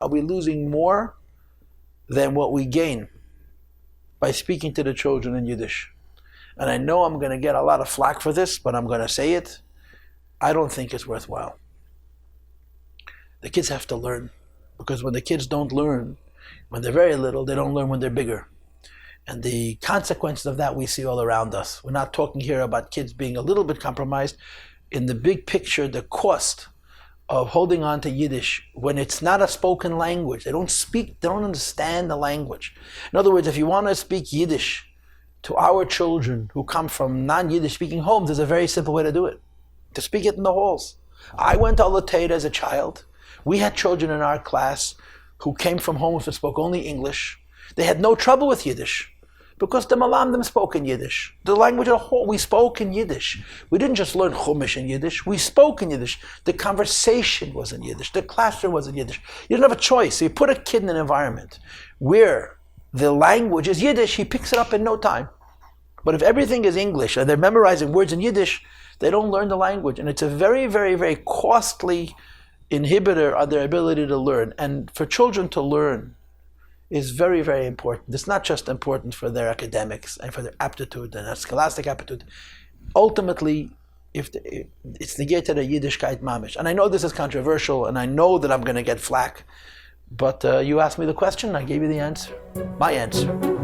are we losing more than what we gain by speaking to the children in Yiddish? And I know I'm going to get a lot of flack for this, but I'm going to say it. I don't think it's worthwhile. The kids have to learn, because when the kids don't learn, when they're very little, they don't learn when they're bigger. And the consequences of that we see all around us. We're not talking here about kids being a little bit compromised. In the big picture, the cost of holding on to Yiddish when it's not a spoken language. They don't speak, they don't understand the language. In other words, if you want to speak Yiddish to our children who come from non-Yiddish speaking homes, there's a very simple way to do it. To speak it in the halls. I went to Alateda as a child. We had children in our class who came from homes that spoke only English. They had no trouble with Yiddish because the Malamdim spoke in Yiddish. The language of the whole, we spoke in Yiddish. We didn't just learn Chumash in Yiddish, we spoke in Yiddish. The conversation was in Yiddish, the classroom was in Yiddish. You didn't have a choice. So you put a kid in an environment where the language is Yiddish, he picks it up in no time. But if everything is English and they're memorizing words in Yiddish, they don't learn the language. And it's a very, very, very costly inhibitor on their ability to learn. And for children to learn is very, very important. It's not just important for their academics and for their aptitude and their scholastic aptitude. Ultimately, it's the get to the Yiddishkeit mamish. And I know this is controversial, and I know that I'm going to get flack, but you asked me the question, I gave you the answer. My answer.